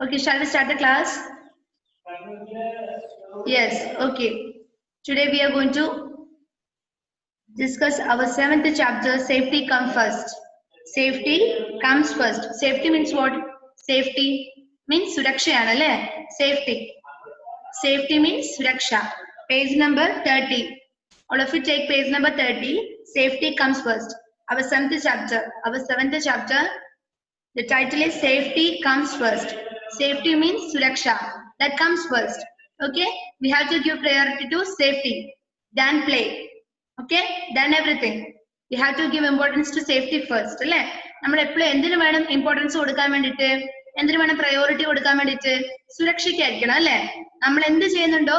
Okay, shall we start the class? Yes, okay. Today we are going to discuss our 7th chapter, Safety Comes First. Safety comes first. Safety means what? Safety means Suraksha. Safety. Safety means Suraksha. Page number 30. All of you take page number 30. Safety comes first. Our 7th chapter. Our 7th chapter. The title is Safety Comes First. Safety means Suraksha. That comes first. Okay? We have to give priority to safety. Then play. Okay? Then everything. We have to give importance to safety first. അല്ലേ നമ്മൾ എപ്പോഴും എന്തിനു വേണം importance കൊടുക്കാൻ വേണ്ടിയിട്ട് എന്തിനു വേണം priority കൊടുക്കാൻ വേണ്ടിയിട്ട് സുരക്ഷയ്ക്കായിരിക്കണം അല്ലേ നമ്മൾ എന്ത് ചെയ്യുന്നുണ്ടോ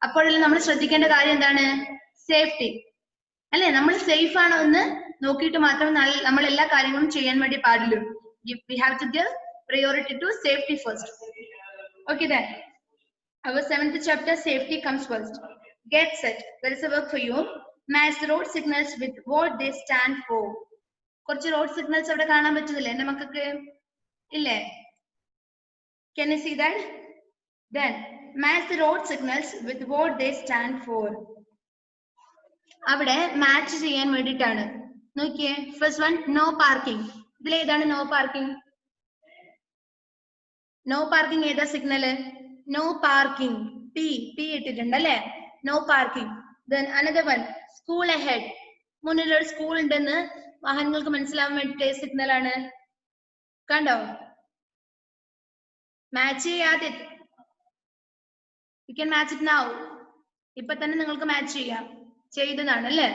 അപ്പോഴെല്ലാം നമ്മൾ ശ്രദ്ധിക്കേണ്ട കാര്യം എന്താണ് സേഫ്റ്റി അല്ലേ നമ്മൾ സേഫ് ആണോ എന്ന് നോക്കിയിട്ട് മാത്രം നമ്മൾ എല്ലാ കാര്യങ്ങളും ചെയ്യാൻ വേണ്ടി പാടുള്ളൂ we have to give priority to safety first. Okay then. Our 7th chapter, safety comes first. Get set. There is a work for you. Match the road signals with what they stand for. കുറച്ച് road signals അവിടെ കാണാൻ പറ്റുന്നില്ലേ എന്റെ മക്കൾക്ക് ഇല്ലേ? Can you see that? Then match the road signals with what they stand for. അവിടെ match ചെയ്യാൻ വേണ്ടിയിട്ടാണ്. നോക്കിയേ ഫസ്റ്റ് വൺ നോ പാർക്കിംഗ്. ഇതിലേതാണ് നോ പാർക്കിംഗ്? നോ പാർക്കിംഗ് ഏതാ സിഗ്നല്? No parking. പി ഇട്ടിട്ടുണ്ട് അല്ലേ? No parking. Then another one school ahead. മുന്നിലൊരു school ഉണ്ടെന്ന് വാഹനങ്ങൾക്ക് മനസ്സിലാവാൻ വേണ്ടിയിട്ട് സിഗ്നൽ ആണ്. കണ്ടോ? മാച്ച് ചെയ്യാതെ you can match it now. ഇപ്പൊ തന്നെ നിങ്ങൾക്ക് മാച്ച് ചെയ്യാം. ചെയ്തതാണ് അല്ലേ?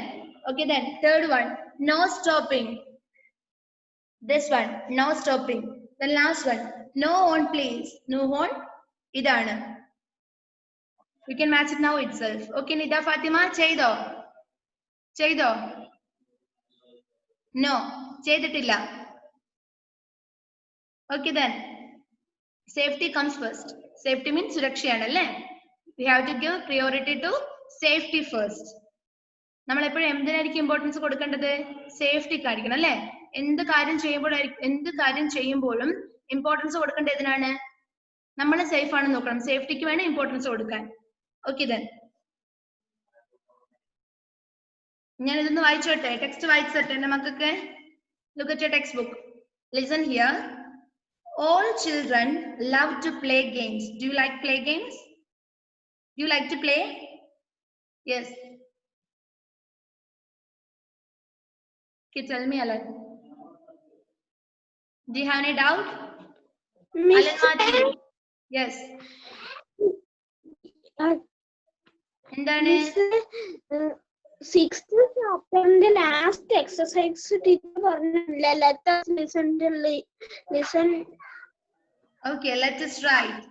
Okay then third one no stopping. This one, no stopping. The last one, no on please. No on, idana. We can match it now itself. Okay, Nida Fatima, cheydo. Cheydo. No, cheyditilla. Okay then. Safety comes first. Safety means suraksha. We have to give priority to safety first. നമ്മൾ എപ്പോഴും എന്തിനായിരിക്കും importance കൊടുക്കേണ്ടത്? സേഫ്റ്റിക്കായിരിക്കണം അല്ലേ? എന്ത് കാര്യം ചെയ്യുമ്പോഴും importance കൊടുക്കേണ്ടത് ഏതിനാണ്? നമ്മൾ സേഫ് ആണെന്ന് നോക്കണം. സേഫ്റ്റിക്ക് വേണം ഇമ്പോർട്ടൻസ് കൊടുക്കാൻ. ഓക്കെ ദെൻ ഞാൻ ഇതൊന്ന് വായിച്ചോട്ടെ. ടെക്സ്റ്റ് വായിച്ചോട്ടെ എന്റെ മക്കൾക്ക്. Look at your text book. Listen here. All children love to play games. Do you like play games? Do you like to play? Yes. Okay, tell me, Alan. Do you have any doubt? Alan Mati. Yes. Sixth chapter in the last exercise teacher let us listen. Okay, let us write.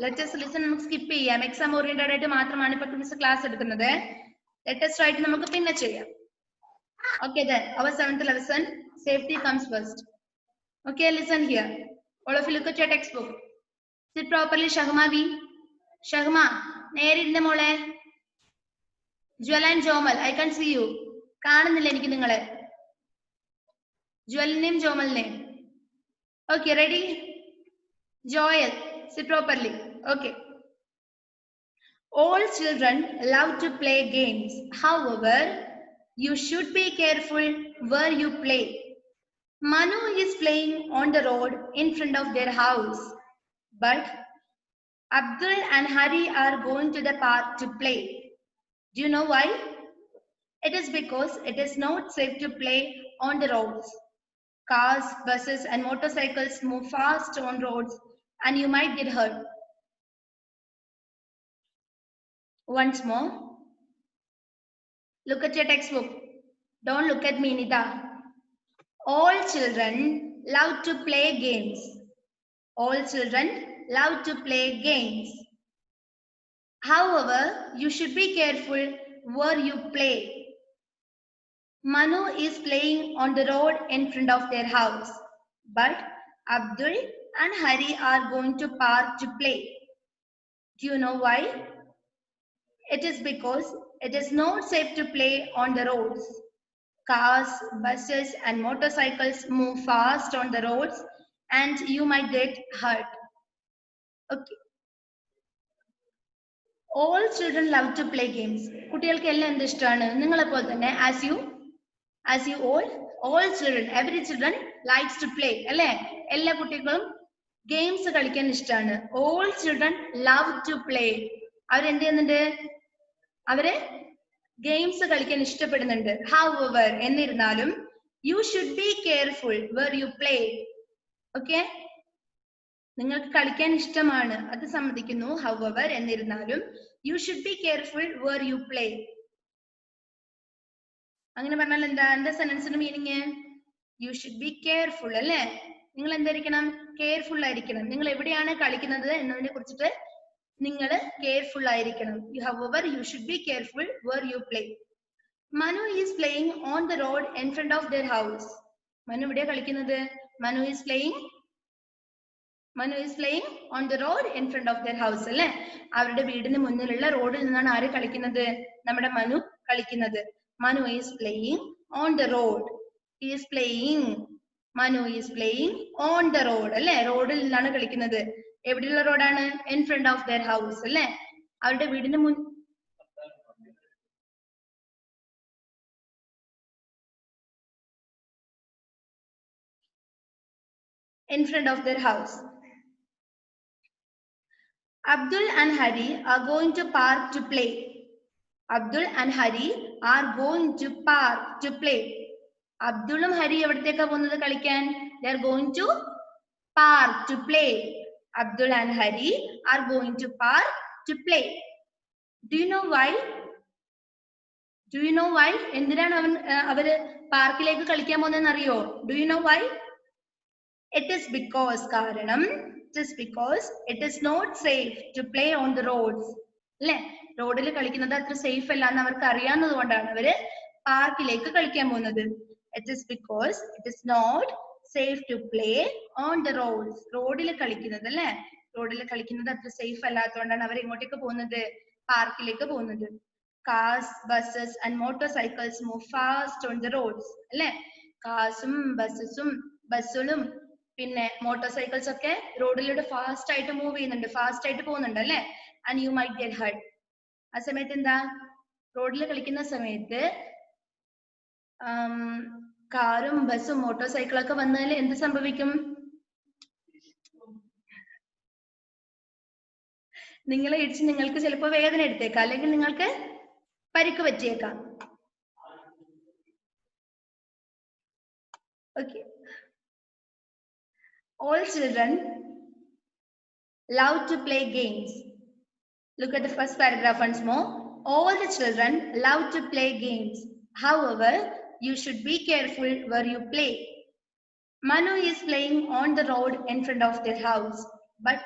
Let us listen. നമുക്ക് skip ചെയ്യാം. Exam oriented ആയിട്ട് മാത്രമാണ് ഇപ്പോൾ miss class എടുക്കുന്നത്. Let us write നമുക്ക് പിന്നെ ചെയ്യാം. Okay then, our 7th lesson, safety comes first. Okay, listen here. All of you look at your textbook. Sit properly, Shahma V. Shahma, നേരെ ഇരുന്ന മോളെ. Jwel and Jomal, I can see you. കാണുന്നില്ല എനിക്ക് നിങ്ങളെ. Jwelനെയും Jomalനെയും. Okay, ready? Joel, sit properly. Okay. All children love to play games. However, you should be careful where you play. Manu is playing on the road in front of their house. But Abdul and Hari are going to the park to play. Do you know why? It is because it is not safe to play on the roads. Cars, buses and motorcycles move fast on roads and you might get hurt. Once more. Look at your textbook. Don't look at me, Nida. All children love to play games. All children love to play games. However, you should be careful where you play. Manu is playing on the road in front of their house. But Abdul and Hari are going to park to play. Do you know why? It is because it is not safe to play on the roads. Cars, buses and motorcycles move fast on the roads and you might get hurt. Okay. All children love to play games. കുട്ടികൾക്ക് എല്ലാം എന്ത് ഇഷ്ടമാണ്? നിങ്ങളെ പോലെ തന്നെ as you all children, every children likes to play. അല്ലേ? എല്ലാ കുട്ടികളും ഗെയിംസ് കളിക്കാൻ ഇഷ്ടമാണ്. All children love to play. അവരെന്ത് ചെയ്യുന്നുണ്ട്? അവര് ഗെയിംസ് കളിക്കാൻ ഇഷ്ടപ്പെടുന്നുണ്ട്. However, എന്നിരുന്നാലും you should be careful where you play. Okay? നിങ്ങൾക്ക് കളിക്കാൻ ഇഷ്ടമാണ്, അത് സമ്മതിക്കുന്നു. However, എന്നിരുന്നാലും you should be careful where you play. അങ്ങനെ പറഞ്ഞാൽ എന്താ സെന്റൻസിന്റെ meaning? You should be careful അല്ലേ? നിങ്ങൾ എന്തായിരിക്കണം? കെയർഫുൾ ആയിരിക്കണം. നിങ്ങൾ എവിടെയാണ് കളിക്കുന്നത് എന്നതിനെ കുറിച്ചിട്ട് നിങ്ങൾ കെയർഫുൾ ആയിരിക്കണം. However, you should be careful where you play. Manu is playing on the road in front of their house. Manu എവിടെയാ കളിക്കുന്നത്? Manu is playing on the road in front of their house അല്ലേ? അവരുടെ വീടിന് മുന്നിലുള്ള റോഡിൽ നിന്നാണ് ആര് കളിക്കുന്നത്? നമ്മുടെ മനു കളിക്കുന്നത്. Manu is playing on the road. He is playing. Manu is playing on the road അല്ലേ? റോഡിൽ നിന്നാണ് കളിക്കുന്നത്. എവിടെയുള്ള റോഡാണ്? In front of their house അല്ലേ? അവരുടെ വീടിന് മുൻ in front of their house. Abdul and Hari are going to park to play. Abdul and Hari are going to park to play. Abdulum Hari എവിടത്തേക്കാ പോകുന്നത് കളിക്കാൻ? They are going to park to play. Abdul and Hari are going to park to play. Do you know why? എന്തിനാണ് അവര് പാർക്കിലേക്ക് കളിക്കാൻ പോകുന്നതെന്ന് അറിയോ? Do you know why? It is because കാരണം just because it is not safe to play on the roads. അല്ലേ? റോഡിൽ കളിക്കുന്നത് അത്ര സേഫ് അല്ല എന്ന് അവർക്ക് അറിയാവുന്നത് കൊണ്ടാണ് അവര് പാർക്കിലേക്ക് കളിക്കാൻ പോകുന്നത്. It is because it is not safe to play on the roads. റോഡിൽ കളിക്കുന്നത് അല്ലേ? റോഡിൽ കളിക്കുന്നത് അത്ര സേഫ് അല്ലാത്തതുകൊണ്ടാണ് അവർ ഇങ്ങോട്ടേക്ക് പോകുന്നത്, പാർക്കിലേക്ക് പോകുന്നത്. Cars, buses and motorcycles move fast on the roads. അല്ലേ? കാസും ബസ്സുകളും പിന്നെ മോട്ടോർ സൈക്കിൾസ് ഒക്കെ റോഡിലൂടെ ഫാസ്റ്റ് ആയിട്ട് മൂവ് ചെയ്യുന്നുണ്ട്, ഫാസ്റ്റ് ആയിട്ട് പോകുന്നുണ്ട് അല്ലേ? And you might get hurt. ആ സമയത്ത് എന്താ? റോഡിൽ കളിക്കുന്ന സമയത്ത് കാറും ബസ്സും മോട്ടോർ സൈക്കിളൊക്കെ വന്നാൽ എന്ത് സംഭവിക്കും? നിങ്ങളെ ഇടിച്ച് നിങ്ങൾക്ക് ചിലപ്പോൾ വേദന എടുത്തേക്കാം, അല്ലെങ്കിൽ നിങ്ങൾക്ക് പരിക്ക് പറ്റിയേക്കാം. Okay. All children love to play games. Look at the first paragraph once more. All the children love to play games. However, you should be careful where you play. Manu is playing on the road in front of their house, but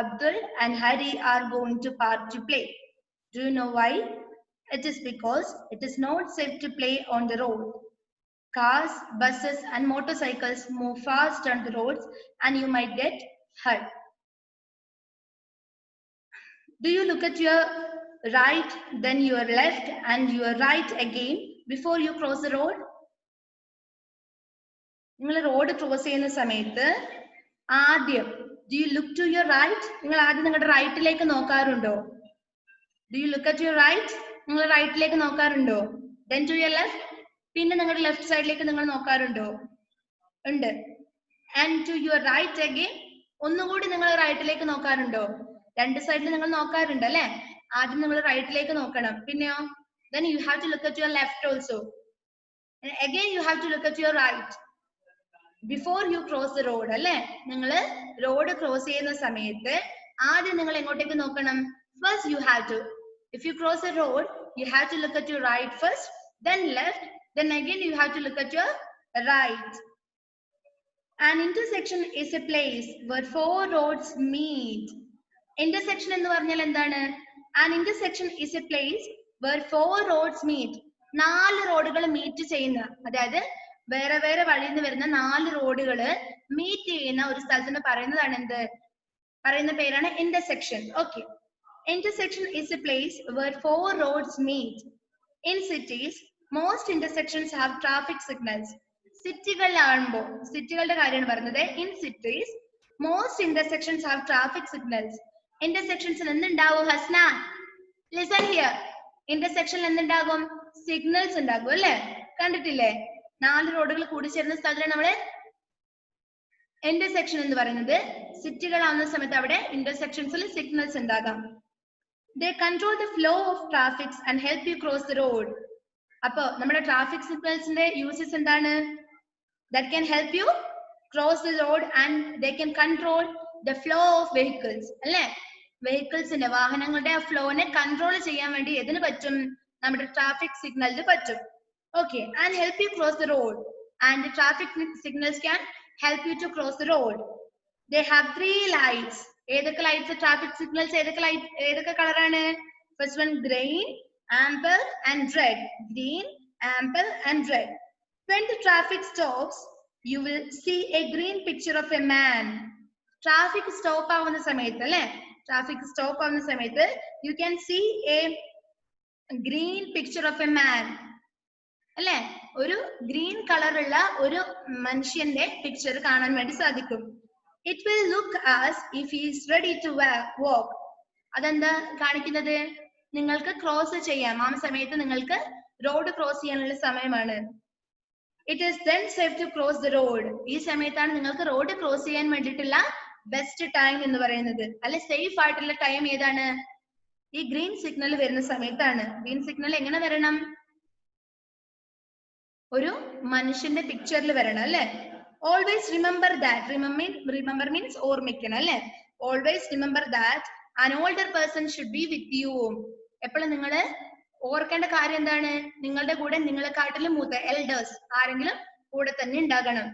Abdul and Hari are going to park to play. Do you know why? It is because it is not safe to play on the road. Cars, buses and motorcycles move fast on the roads and you might get hurt. Do you look at your right, then your left and your right again before you cross the road? നിങ്ങൾ road cross ചെയ്യുന്ന സമയത്ത് ആദ്യം do you look to your right? നിങ്ങൾ ആദ്യം നിങ്ങളുടെ റൈറ്റിലേക്ക് നോക്കാറുണ്ടോ? Do you look at your right? നിങ്ങൾ റൈറ്റിലേക്ക് നോക്കാറുണ്ടോ? Then to your left? പിന്നെ നിങ്ങളുടെ ലെഫ്റ്റ് സൈഡിലേക്ക് നിങ്ങൾ നോക്കാറുണ്ടോ? ഉണ്ട്. And to your right again, ഒന്നുകൂടി നിങ്ങൾ റൈറ്റിലേക്ക് നോക്കാറുണ്ടോ? രണ്ട് സൈഡിൽ നിങ്ങൾ നോക്കാറുണ്ട് അല്ലെ? ആദ്യം നിങ്ങൾ റൈറ്റിലേക്ക് നോക്കണം, പിന്നെയോ then you have to look at your left also, and again you have to look at your right before you cross the road അല്ലെ? നിങ്ങൾ റോഡ് ക്രോസ് ചെയ്യുന്ന സമയത്ത് ആദ്യം നിങ്ങൾ എങ്ങോട്ടേക്ക് നോക്കണം? First you have to, if you cross the road you have to look at your right first, then left, then again you have to look at your right. An intersection is a place where four roads meet. Intersection എന്ന് പറഞ്ഞാൽ എന്താണ്? An intersection is a place where four roads meet. 4 റോഡുകൾ meet ചെയ്യുന്ന, അതായത് വേറെ വേറെ വഴിയിൽ നിന്ന് വരുന്ന 4 റോഡുകൾ മീറ്റ് ചെയ്യുന്ന ഒരു സ്ഥലത്തിന് പറയുന്നതാണ് എന്ത്? പറയുന്ന പേരാണ് intersection. Okay. Intersection is a place where 4 roads meet. In cities, most intersections have traffic signals. സിറ്റികളിലാകുമ്പോൾ, സിറ്റികളുടെ കാര്യമാണ് പറയുന്നത്. In cities, Most intersections have traffic signals. Intersections എന്തുണ്ടാവും Hasna? Listen here. Intersection എന്തുണ്ടാകും? Signals ഉണ്ടാകും അല്ലേ? കണ്ടിട്ടില്ലേ? 4 റോഡുകൾ കൂടിച്ചേരുന്ന സ്ഥലത്താണ് നമ്മള് intersection എന്ന് പറയുന്നത്. സിറ്റികളാവുന്ന സമയത്ത് അവിടെ intersectionsൽ signals ഉണ്ടാകാം. They control the flow of traffic and help you cross the road. അപ്പോൾ നമ്മുടെ traffic signalsന്റെ uses എന്താണ്? That can help you cross the road and they can control the flow of vehicles. അല്ലേ? വെഹിക്കിൾസിന്റെ വാഹനങ്ങളുടെ ഫ്ലോനെ കൺട്രോൾ ചെയ്യാൻ വേണ്ടി എതിന് പറ്റും? നമ്മുടെ ട്രാഫിക് സിഗ്നലിന് പറ്റും. Okay, and help you cross the road. And the traffic signals can help you to cross the road. They have 3 lights. ഏതൊക്കെ lights? Traffic signals ഏതൊക്കെ കളറാണ്? First one green, amber and red. Green, amber and red. When the traffic stops, you will see a green picture of a man. Traffic stop ആവുന്ന സമയത്ത് അല്ലേ? Traffic stop ആവുന്ന സമയത്ത് you can see a green picture of a man. അല്ലേ? ഒരു green colour ഉള്ള ഒരു മനുഷ്യന്റെ പിക്ചർ കാണാൻ വേണ്ടി സാധിക്കും. It will look as if he is ready to walk. അതെന്താ കാണിക്കുന്നത്? നിങ്ങൾക്ക് ക്രോസ് ചെയ്യാം. ആ സമയത്ത് നിങ്ങൾക്ക് റോഡ് ക്രോസ് ചെയ്യാനുള്ള സമയമാണ്. It is then safe to cross the road. ഈ സമയത്താണ് നിങ്ങൾക്ക് റോഡ് ക്രോസ് ചെയ്യാൻ വേണ്ടിയിട്ടുള്ള ബെസ്റ്റ് ടൈം എന്ന് പറയുന്നത്. അല്ലെ സേഫ് ആയിട്ടുള്ള ടൈം ഏതാണ്? ഈ ഗ്രീൻ സിഗ്നൽ വരുന്ന സമയത്താണ്. ഗ്രീൻ സിഗ്നൽ എങ്ങനെ വരണം? ഒരു മനുഷ്യന്റെ പിക്ചറിൽ വരണം അല്ലെ? Always remember that. Remember means ഓർമ്മിക്കണം അല്ലെ? Always remember that an older person should be with you. എപ്പോഴും നിങ്ങൾ ഓർക്കേണ്ട കാര്യം എന്താണ്? നിങ്ങളുടെ കൂടെ നിങ്ങളെക്കാട്ടിലും മൂത്ത എൽഡേഴ്സ് ആരെങ്കിലും കൂടെ തന്നെ ഉണ്ടാകണം.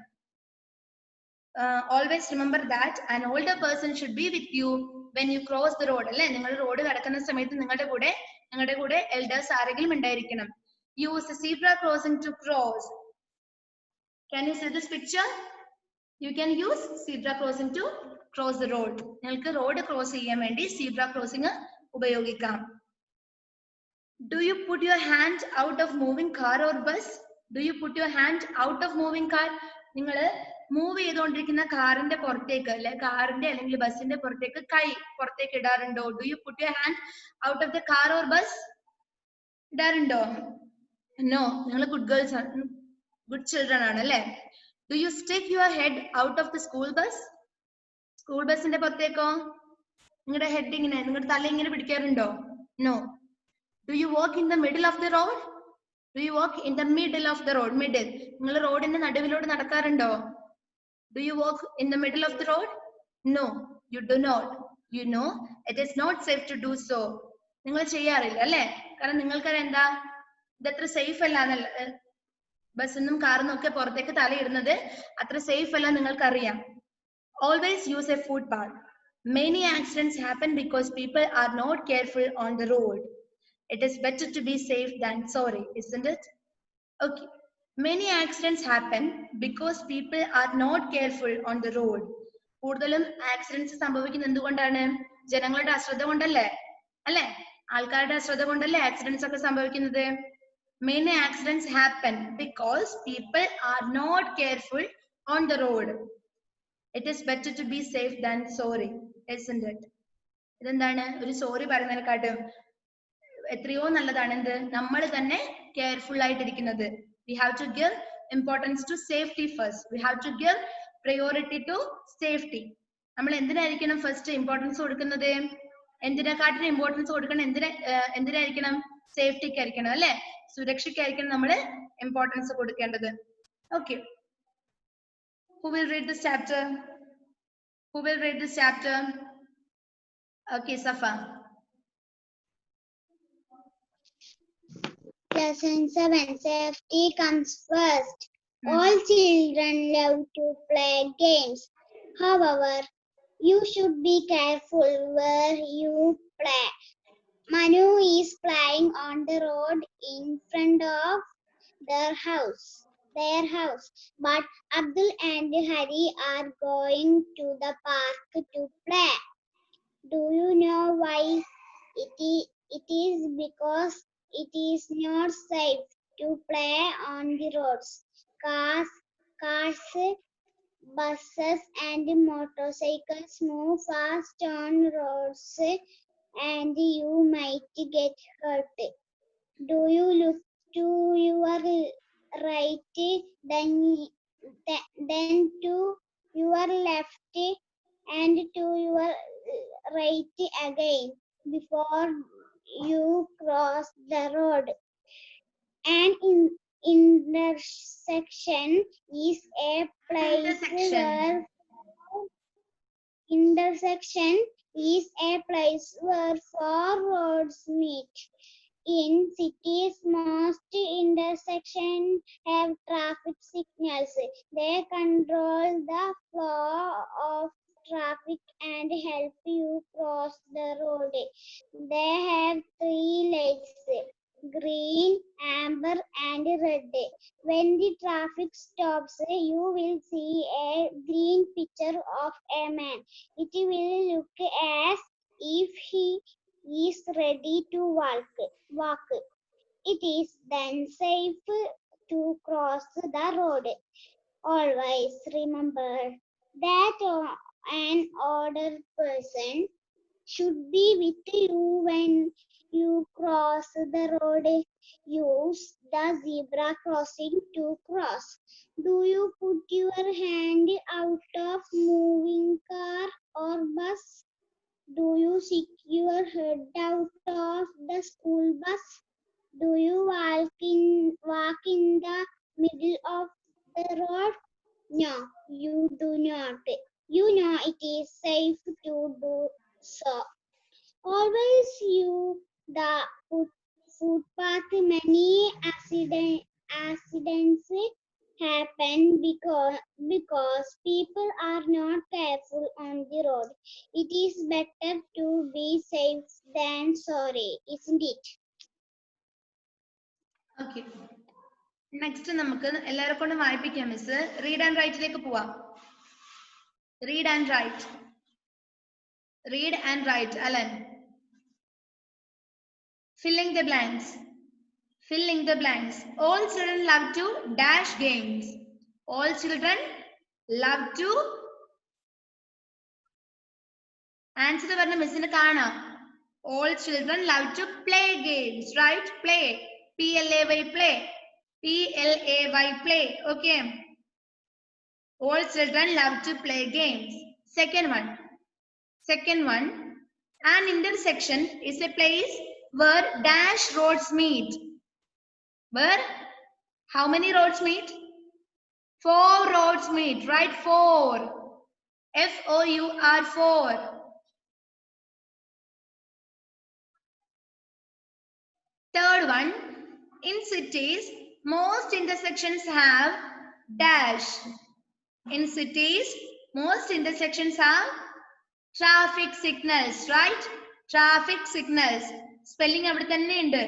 Always remember that an older person should be with you when you cross the road. അല്ലെ? നിങ്ങൾ റോഡ് കടക്കുന്ന സമയത്ത് നിങ്ങളുടെ കൂടെ എൽഡേഴ്സ് ആരെങ്കിലും ഉണ്ടായിരിക്കണം. Use a zebra crossing to cross. Can you see this picture? You can use zebra crossing to cross the road. നിങ്ങൾക്ക് road cross ചെയ്യാൻ വേണ്ടി zebra crossing ഉപയോഗിക്കാം. Do you put your hand out of moving car or bus? Do you put your hand out of moving car? നിങ്ങൾ move ചെയ്തുകൊണ്ടിരിക്കുന്ന കാറിന്റെ പുറത്തേക്ക് അല്ലെ കാറിന്റെ അല്ലെങ്കിൽ ബസിന്റെ പുറത്തേക്ക് കൈ പുറത്തേക്ക് ഇടാറുണ്ടോ? Do you put your hand out of the car or bus? ഇടാറുണ്ടോ? No. നിങ്ങൾ good children ആണ് അല്ലേ? Do you stick your head out of the school bus? School ബസിന്റെ പുറത്തേക്കോ? നിങ്ങളുടെ ഹെഡ് ഇങ്ങനെ നിങ്ങളുടെ തല ഇങ്ങനെ പിടിക്കാറുണ്ടോ? No. Do you walk in the middle of the road? Do you walk in the middle of the road? Middle. നിങ്ങൾ റോഡിന്റെ നടുവിലൂടെ നടക്കാറുണ്ടോ? Do you walk in the middle of the road? No, you do not. You know, it is not safe to do so. നിങ്ങൾ ചെയ്യാറില്ല അല്ലേ? കാരണം നിങ്ങൾക്കറിയാം എന്താ ഇതത്ര safe അല്ല എന്നല്ല. ബസ്സിനും കാറിനും ഒക്കെ പുറത്തേക്ക് തലയിടുന്നത് അത്ര സേഫ് അല്ല നിങ്ങൾക്കറിയാം. Always use a footpath. Many accidents happen because people are not careful on the road. It is better to be safe than sorry, isn't it? Okay. Many accidents happen because people are not careful on the road. കൂടുതലും accidents സംഭവിക്കുന്നത് എന്തുകൊണ്ടാണ്? ജനങ്ങളുടെ അശ്രദ്ധ കൊണ്ടല്ലേ? അല്ലെ? ആൾക്കാരുടെ അശ്രദ്ധ കൊണ്ടല്ലേ ആക്സിഡന്റ്സ് ഒക്കെ സംഭവിക്കുന്നത്? Many accidents happen because people are not careful on the road. It is better to be safe than sorry, isn't it? ഇതെന്താണ്? ഒരു സോറി പറയുന്നതിനെക്കാട്ടും എത്രയോ നല്ലതാണ് എന്ത്? നമ്മൾ തന്നെ careful ആയിട്ടിരിക്കുന്നത്. We have to give importance to safety first. We have to give priority to safety. നമ്മൾ എന്തിനായിരിക്കണം first importance കൊടുക്കുന്നത്? എന്തിനെക്കാട്ടിലും importance കൊടുക്കണം എന്തിനായിരിക്കണം? സേഫ്റ്റിക്കായിരിക്കണം അല്ലെ? സുരക്ഷയ്ക്കായിരിക്കണം നമ്മൾ ഇമ്പോർട്ടൻസ് കൊടുക്കേണ്ടത്. Okay. Who will read this chapter? Who will read this chapter? Okay, Safa. Lesson 7. Safety comes first. All children love to play games. However, you should be careful where you play. Manu is playing on the road in front of their house. But Abdul and Hari are going to the park to play. Do you know why? It is because it is not safe to play on the roads. Cars buses and motorcycles move fast on roads and you might get hurt. Do you look to your right, then to your left, and to your right again before you cross the road? An intersection is a place where four roads meet. In cities, most intersections have traffic signals. They control the flow of traffic and help you cross the road. They have 3 lights: green, amber, and red. When the traffic stops, you will see a green picture of a man. It will look as if he is ready to walk. It is then safe to cross the road. Always remember that an older person should be with you when you cross the road. Use the zebra crossing to cross. Do you put your hand out of moving car or bus? Do you stick your head out of the school bus? Do you walk in the middle of the road? No, you do not. You know it is safe to do so. Always use the footpath. Many accidents happen because people are not careful on the road. It is better to be safe than sorry, isn't it? Okay. Next നമുക്ക് എല്ലാവരെ കൊണ്ട് വായിപ്പിക്കാം miss. Read and റൈറ്റിലേക്ക് പോവാം. Read and write. Read and write. Alan. Filling the blanks. Filling the blanks. All children love to dash games. All children love to. Answer പറഞ്ഞ മിസ്സിന് കാണാം. All children love to play games, right? Play. P-L-A-Y, play. P-L-A-Y, play. Okay. All children love to play games. Second one. An intersection is a place where dash roads meet. Where? How many roads meet? 4 roads meet, right? 4. F-O-U-R, 4. Third one, in cities, most intersections have dash. In cities, most intersections have traffic signals, right? Traffic signals. Spelling avide thanne undu.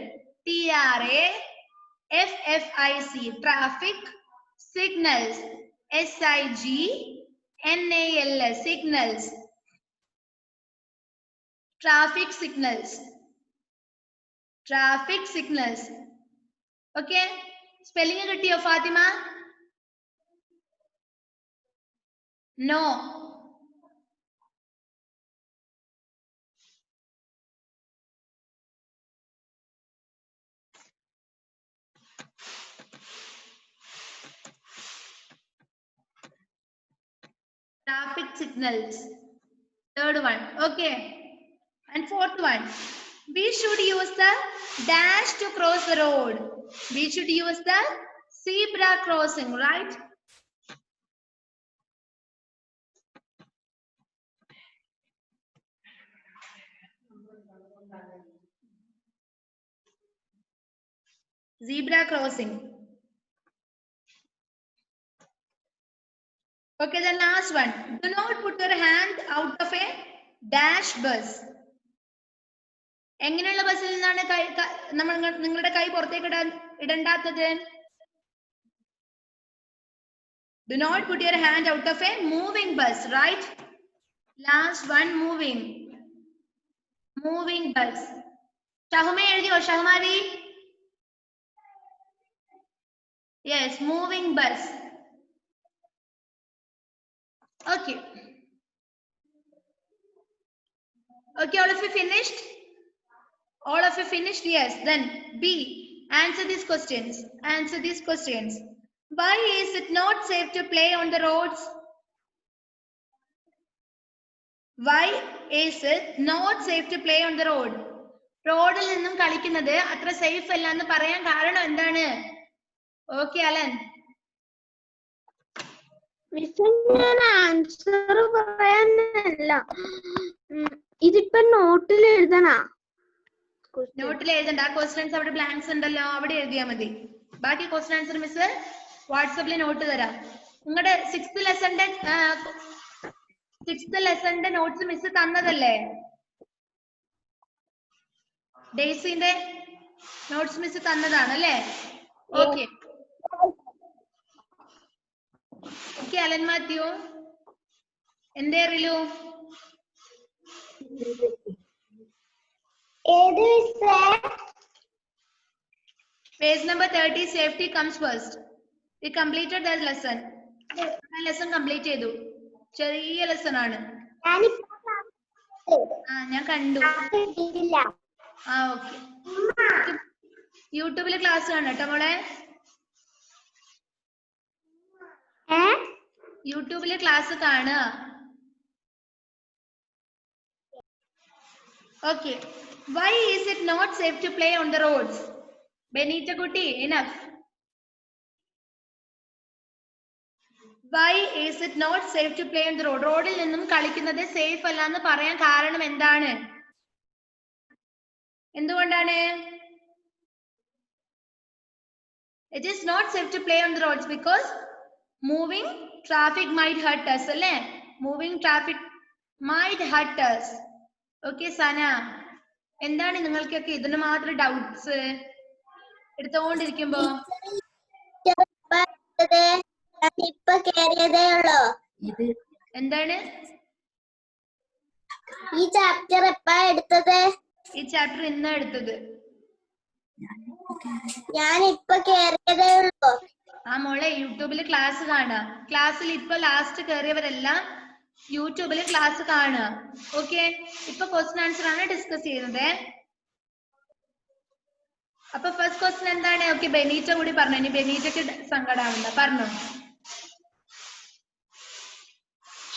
T-R-A-F-F-I-C. Traffic signals. S-I-G-N-A-L-S. Signals. Traffic signals. Traffic signals. Okay. Spelling കിട്ടിയോ Fathima? No. Traffic signals. Third one. Okay. And fourth one. We should use the dash to cross the road. We should use the zebra crossing, right? Zebra crossing. Okay, the last one. Do not put your hand out of a dash bus. എങ്ങനെയുള്ള ബസ്സിൽ നിന്നാണ് നിങ്ങളുടെ കൈ പുറത്തേക്ക് ഇടണ്ടാത്തത്? Do not put your hand out of a moving bus, right? Last one, moving. Moving bus. Shahuma എഴുതിയോ? ഷഹുമാരി? Yes, moving bus. Okay. Okay, all of you finished? All of you finished? Yes. Then B. Answer these questions. Answer these questions. Why is it not safe to play on the roads? Why is it not safe to play on the road? റോഡിൽ നിന്നും കളിക്കുന്നത് അത്ര safe അല്ല എന്ന് പറയാൻ കാരണം എന്താണ്? Okay Alan. Miss ഞാൻ ആൻസർ പറയാനല്ല, ഇതിപ്പോ നോട്ടിൽ എഴുതണ. നോട്ടിൽ എഴുതണ്ട. ആ ക്വസ്റ്റ്യൻസ് അവിടെ ബ്ലാങ്ക്സ് ഉണ്ടല്ലോ, അവിടെ എഴുതിയാൽ മതി. ബാക്കി ക്വസ്റ്റ്യൻ ആൻസർ മിസ് വാട്സപ്പിൽ നോട്ട് തരാം. നിങ്ങളുടെ സിക്സ്ത് ലെസന്റെ നോട്ട്സ് മിസ് തന്നതല്ലേ? ഡെയ്സിന്റെ നോട്ട്സ് മിസ് തന്നതാണ് അല്ലേ? ഓക്കെ. ഓക്കെ അലൻ മാത്യു, എന്തേ അറിയൂ? Page number 30, safety comes first. We completed that lesson. Lesson complete ചെയ്തു. ചെറിയ ലെസൺ ആണ്. ഞാൻ കണ്ടു. ഓക്കെ. യൂട്യൂബിൽ ക്ലാസ് കാണാം കേട്ടോ മോളെ. യൂട്യൂബിൽ ക്ലാസ് കാണുക. Okay. Why is it not safe to play on the roads? Benita Kutti, enough. Why is it not safe to play on the road? റോഡിൽ നിന്നും കളിക്കുന്നത് സേഫ് അല്ല എന്ന് പറയാൻ കാരണം എന്താണ്? എന്തുകൊണ്ടാണ്? It is not safe to play on the roads because moving traffic might hurt us, അല്ലേ? Moving traffic might hurt us. Okay, സന, എന്താണ് നിങ്ങൾക്കൊക്കെ ഇതിന് മാത്രം ഡൗട്ട്സ് എടുത്തോണ്ടിരിക്കുമ്പോ? എന്താണ് ഈ ചാപ്റ്റർ എപ്പാ എടുത്തത്? ഈ ചാപ്റ്റർ ഇന്നാ എടുത്തത്. ഞാൻ ഇപ്പൊ കേറിയതേ ഉള്ളൂ. ആ മോളെ, യൂട്യൂബിൽ ക്ലാസ് കാണാം. ക്ലാസ്സിൽ ഇപ്പൊ ലാസ്റ്റ് കയറിയവരെല്ലാം യൂട്യൂബിൽ ക്ലാസ് കാണുക. ഓക്കെ, ഇപ്പൊ ക്വസ്റ്റ്യൻ ആൻസർ ആണ് ഡിസ്കസ് ചെയ്യുന്നത്. അപ്പൊ ഫസ്റ്റ് ക്വസ്റ്റ്യൻ എന്താണ്? ഓക്കെ, ബെനീറ്റ കൂടി പറഞ്ഞു. ഇനി ബെനീറ്റക്ക് സങ്കടാവണ്ട, പറഞ്ഞു.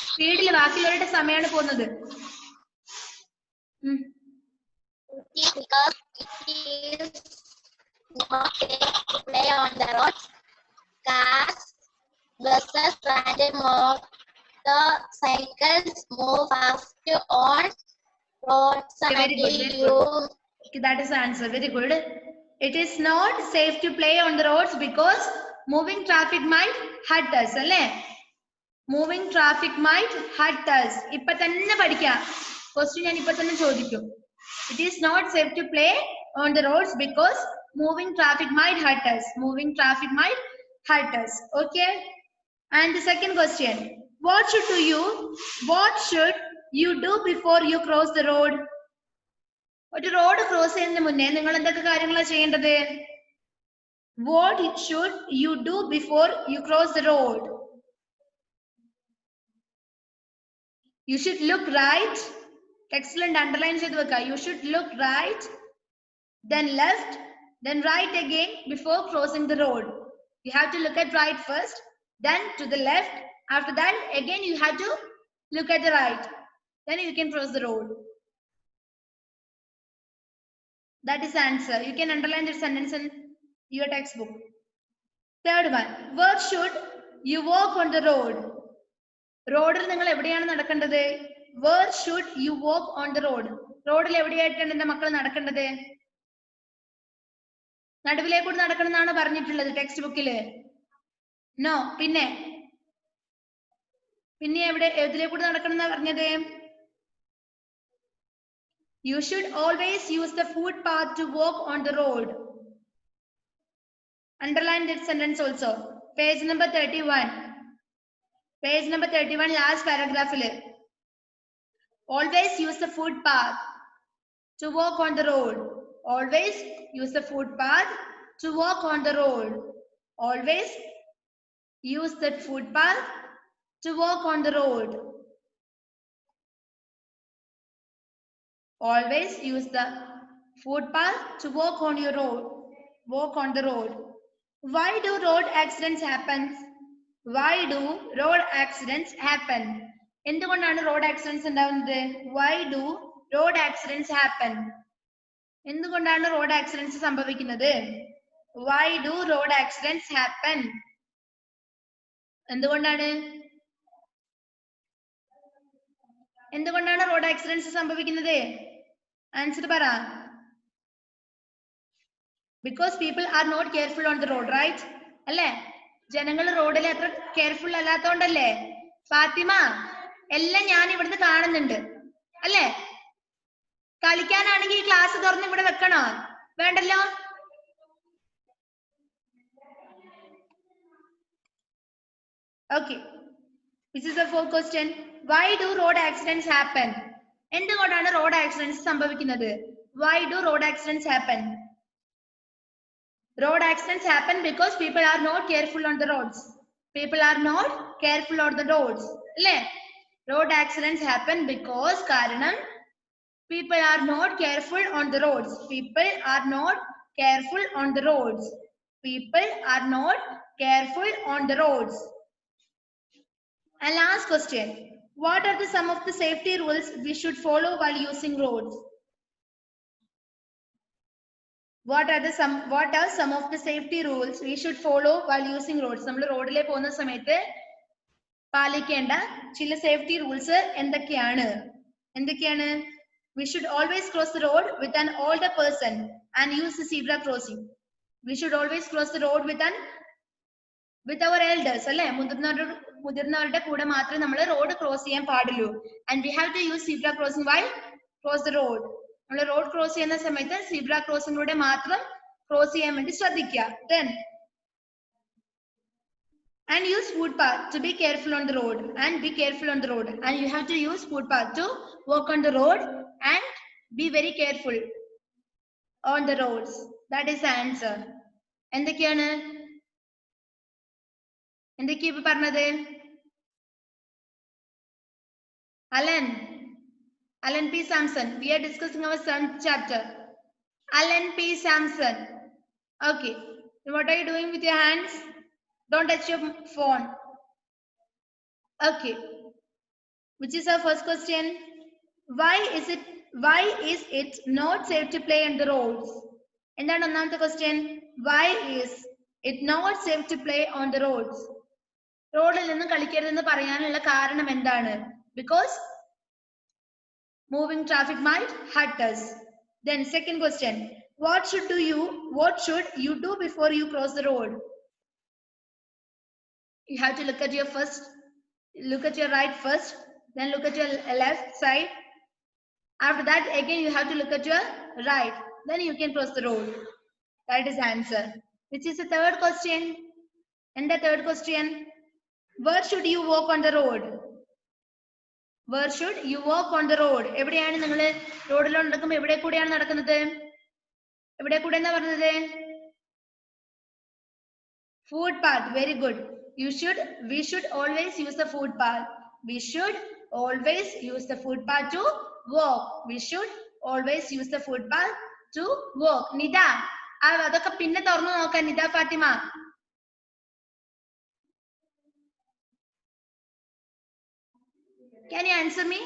സ്പീഡില് ബാക്കിയുള്ളവരുടെ സമയമാണ് പോകുന്നത്. Play on the road. Cars, buses, and motorcycles move fast on roads. Very good, very good. Okay, that is the answer. Very good. It is not safe to play on the roads because moving traffic might hurt us, അല്ലേ? Moving traffic might hurt us. ഇപ്പൊ തന്നെ പഠിക്കാം. Question ഞാൻ ഇപ്പൊ തന്നെ ചോദിക്കും. It is not safe to play on the roads because moving traffic might hurt us. Moving traffic might hurt us. Okay. And the second question. What should you do before you cross the road? ഒരു road cross ചെയ്യുന്നതിന് മുന്നേ നിങ്ങൾ എന്തൊക്കെ കാര്യങ്ങളാണ് ചെയ്യേണ്ടത്? What should you do before you cross the road? You should look right. Excellent. Underline ചെയ്തു വെക്കുക. You should look right, then left, then right again before crossing the road. You have to look at right first, then to the left. After that, again you have to look at the right. Then you can cross the road. That is the answer. You can underline this sentence in your textbook. Third one. Where should you walk on the road? റോഡിൽ നിങ്ങൾ എവിടെയാണ് നടക്കേണ്ടത്? Where should you walk on the road? റോഡിൽ എവിടെയായിട്ടാണ് എന്റെ മക്കൾ നടക്കേണ്ടത്? നടുവിലേക്കൂടെ നടക്കണം എന്നാണ് പറഞ്ഞിട്ടുള്ളത് ടെക്സ്റ്റ് ബുക്കില്. നോ. പിന്നെ എതിലേക്കൂടെ നടക്കണം എന്നാ പറഞ്ഞത്? You should always use the footpath to walk on the road. Underline this sentence also. Page number 31. Page number 31, last paragraph. Always use the footpath to walk on the road. Always use the footpath to walk on the road. Always use that footpath to walk on the road. Always use the footpath to walk on your road. Walk on the road. Why do road accidents happen? Why do road accidents happen? എന്തുകൊണ്ടാണ് road accidents ഉണ്ടാവുന്നത്? Why do road accidents happen? എന്തുകൊണ്ടാണ് road accidents സംഭവിക്കുന്നത്? Why do road accidents happen? എന്തുകൊണ്ടാണ് road accidents സംഭവിക്കുന്നത്? Answer പറ. Because people are not careful on the road, right? അല്ലേ? ജനങ്ങൾ റോഡിൽ അത്ര കെയർഫുൾ അല്ലാത്തോണ്ടല്ലേ? ഫാത്തിമ, എല്ലാം ഞാൻ ഇവിടുന്ന് കാണുന്നുണ്ട് അല്ലേ? കളിക്കാനാണെങ്കിൽ ഈ ക്ലാസ് തുറന്ന് ഇവിടെ വെക്കണോ? വേണ്ടല്ലോ. Okay. This is the fourth question. Why do road accidents happen? എന്തുകൊണ്ടാണ് റോഡ് ആക്സിഡൻസ് സംഭവിക്കുന്നത്? Why do road accidents happen? Road accidents happen because people are not careful on the roads. People are not careful on the roads. അല്ലേ? Road accidents happen because കാരണം people are not careful on the roads. People are not careful on the roads. People are not careful on the roads. And last question. What are the some of the safety rules we should follow while using roads? What are some of the safety rules we should follow while using roads? നമ്മൾ റോഡിലെ പോകുന്ന സമയത്ത് പാലിക്കേണ്ട ചില safety rules എന്തൊക്കെയാണ്? We should always cross the road with an older person and use the zebra crossing. We should always cross the road with our elders, അല്ലേ? മുതിർന്നവരുടെ കൂടെ മാത്രമേ നമ്മൾ റോഡ് ക്രോസ് ചെയ്യാൻ പാടുള്ളൂ. And we have to use zebra crossing while cross the road. നമ്മൾ road cross ചെയ്യുന്ന സമയത്ത് zebra crossingലൂടെ മാത്രം ക്രോസ് ചെയ്യാൻ വേണ്ടി ശ്രദ്ധിക്കുക. Then and use footpath to be careful on the road and be careful on the road. And you have to use footpath to walk on the road and be very careful on the roads. That is the answer. എന്തൊക്കെയാണ് ഇപ്പൊ പറഞ്ഞത്? Alan P. Sampson. We are discussing our 7th chapter. Alan P. Sampson. Okay. What are you doing with your hands? Don't touch your phone. Okay. Which is our first question? Why is it not safe to play on the roads? എന്താണ് ഒന്നാമത്തെ question? Why is it not safe to play on the roads? റോഡിൽ നിന്ന് കളിക്കരുതെന്ന് പറയാനുള്ള കാരണം എന്താണ്? Because moving traffic might hurt us. Then second question, what should you do before you cross the road? You have to look at your right first, then look at your left side. After that, again you have to look at your right, then you can cross the road. That is the answer. Which is the third question? And the third question, where should you walk on the road? Where should you walk on the road? എവിടെയാണ് നിങ്ങൾ റോഡിൽ നടക്കുമ്പോൾ എവിടെ കൂടെയാണ് നടക്കുന്നത്? എവിടെ കൂടെ എന്നാ പറഞ്ഞത്? Footpath. Very good. We should always use the footpath. We should always use the footpath to walk. We should always use the footpath to walk. Nida, അതൊക്കെ പിന്നെ തുറന്നു നോക്കാൻ. Nida Fathima. Can you answer me?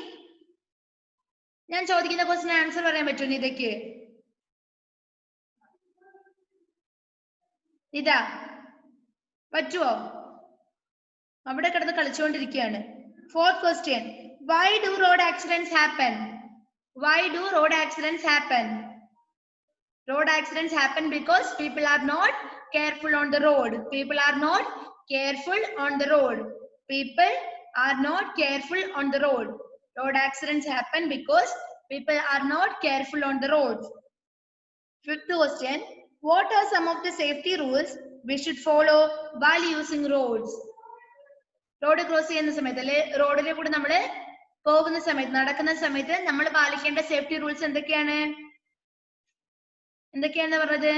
ഞാൻ ചോദിക്കുന്ന ക്വസ്റ്റിന് ആൻസർ പറയാൻ പറ്റുമോ നിദയ്ക്ക്? നിദ പറ്റുമോ? അവിടെ കിടന്ന് കളിച്ചുകൊണ്ടിരിക്കുകയാണ്. Fourth question, why do road accidents happen? Why do road accidents happen? Road accidents happen because people are not careful on the road. People are not careful on the road. People are not careful on the road. Road accidents happen because people are not careful on the road. Fifth question, what are some of the safety rules we should follow while using roads? Road cross ചെയ്യുന്ന സമയത്ത് അല്ലെ, റോഡിലെ കൂടെ നമ്മൾ പോകുന്ന സമയത്ത്, നടക്കുന്ന സമയത്ത് നമ്മൾ പാലിക്കേണ്ട സേഫ്റ്റി റൂൾസ് എന്തൊക്കെയാണെന്ന് പറഞ്ഞത്?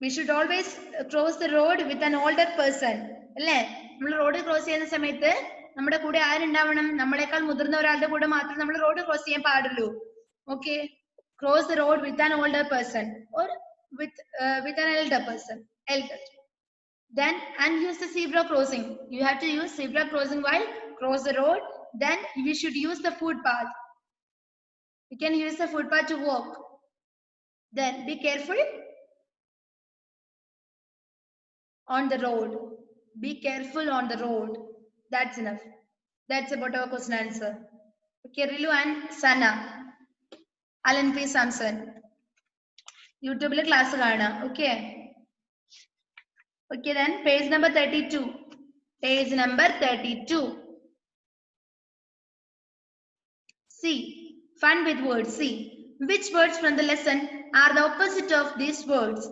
We should always cross the road with an older person. അല്ലേ? നമ്മൾ റോഡ് ക്രോസ് ചെയ്യുന്ന സമയത്ത് നമ്മുടെ കൂടെ ആരുണ്ടാവണം? നമ്മളെക്കാൾ മുതിർന്ന ഒരാളുടെ കൂടെ മാത്രം നമ്മൾ റോഡ് ക്രോസ് ചെയ്യാൻ പാടുള്ളൂ. Okay? Cross the road with an older person or with an elder person. Elder. Then and use the zebra crossing. You have to use zebra crossing while cross the road. Then we should use the footpath. We can use the footpath to walk. Then be careful on the road. Be careful on the road. That's enough. That's about our question answer. Okay, Rilu and Sana. Alan P. Samson. YouTube class കാണാം. Okay. Okay, then page number 32. Page number 32. C. Fun with words. C. Which words from the lesson are the opposite of these words?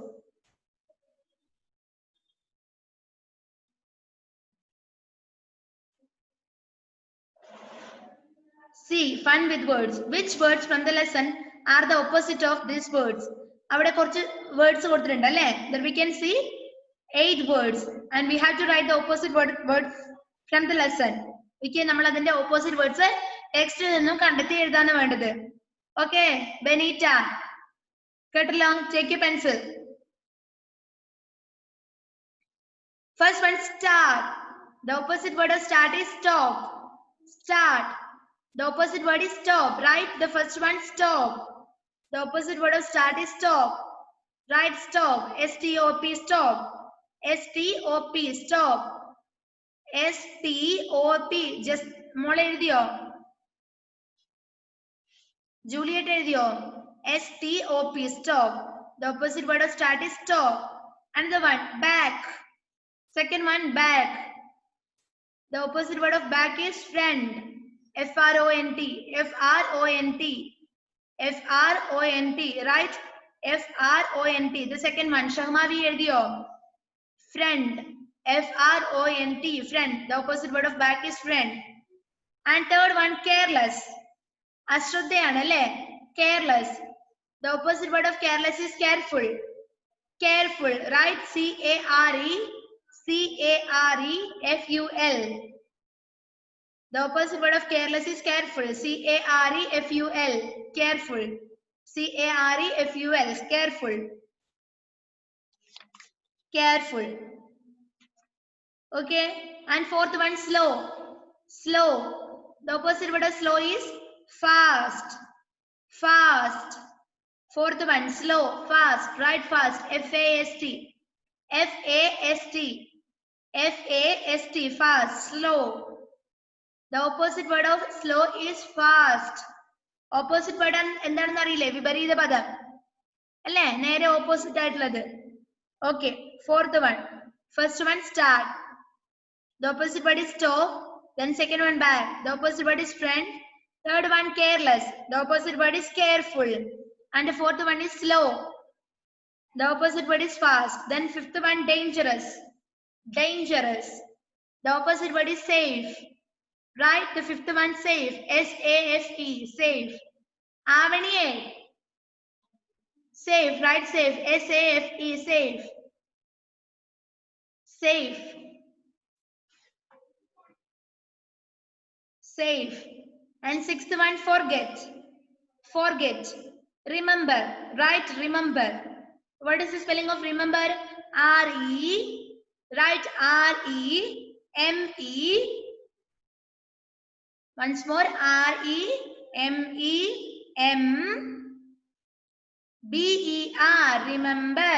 C. Fun with words. Which words from the lesson are the opposite of these words? അവിടെ കുറച്ച് words കൊടുത്തിട്ടുണ്ട് അല്ലേ? Then we can see 8 words and we have to write the opposite words from the lesson. Okay, നമ്മൾ അതിന്റെ opposite words ടെക്സ്റ്റിൽ നിന്നും കണ്ടെത്തി എഴുതാണ് വേണ്ടത്. Okay, Benita. കേട്ടല്ലോ? Take your pencil. First one, start. The opposite word of start is stop. Start. The opposite word is stop. Right? The first one, stop. The opposite word of start is stop. Right? Stop. S-T-O-P, stop. S-T-O-P, stop. S-T-O-P. Just മോളെ എഴുതിയോ? Juliet എഴുതിയോ? S-T-O-P, stop. The opposite word of start is stop. Another one, back. Second one, back. The opposite word of back is friend. F-R-O-N-T. F-R-O-N-T. F-R-O-N-T. Right? F-R-O-N-T. The second one, Shahmavi Edio. Friend. F-R-O-N-T. Friend. The opposite word of back is friend. And third one, careless. Ashruddhayana. Careless. The opposite word of careless is careful. Careful. Right? C-A-R-E-C-A-R-E-F-U-L. The opposite word of careless is careful. C-A-R-E-F-U-L. Careful. C-A-R-E-F-U-L. Careful. Careful. Okay. And fourth one, slow. Slow. The opposite word of slow is fast. Fast. Fourth one, slow. Fast. Right? Fast. F-A-S-T. F-A-S-T. F-A-S-T. Fast. Slow. The opposite word of slow is fast. Opposite word എന്താണെന്ന് അറിയില്ലേ? വിപരീത പദം അല്ലേ? നേരെ opposite ആയിട്ടുള്ളത്. Okay. Fourth one. First one, start. The opposite word is stop. Then second one, back. The opposite word is friend. Third one, careless. The opposite word is careful. And the fourth one is slow. The opposite word is fast. Then fifth one, dangerous. Dangerous. The opposite word is safe. Right? The fifth one, safe. S-A-F-E. Safe. Avaniye. Safe. Right? Safe. S-A-F-E. Safe. Safe. Safe. And sixth one, forget. Forget. Remember. Right? Remember. What is the spelling of remember? R-E. Right? R-E-M-E. Once more, R-E-M-E-M-B-E-R. Remember.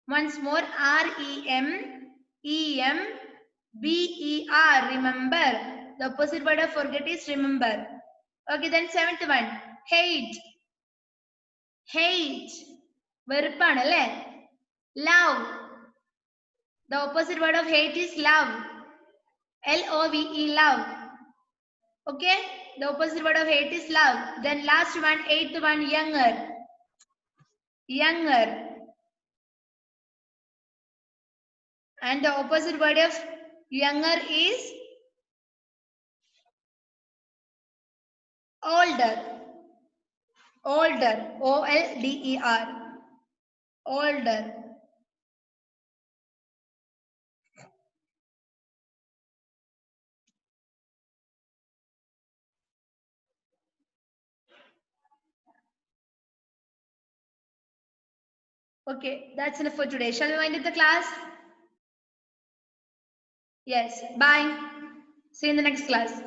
Once more, R-E-M-E-M-B-E-R. Remember. The opposite word of forget is remember. Okay, then seventh one, hate. Hate. വെറുപ്പാണ് അല്ലേ? Love. The opposite word of hate is love. L-O-V-E, love. Okay? The opposite word of hate is love. Then last one, eighth one, younger. Younger. And the opposite word of younger is older. Older. O-L-D-E-R. older. Okay, that's enough for today. Shall we wind up the class? Yes. Bye. See you in the next class.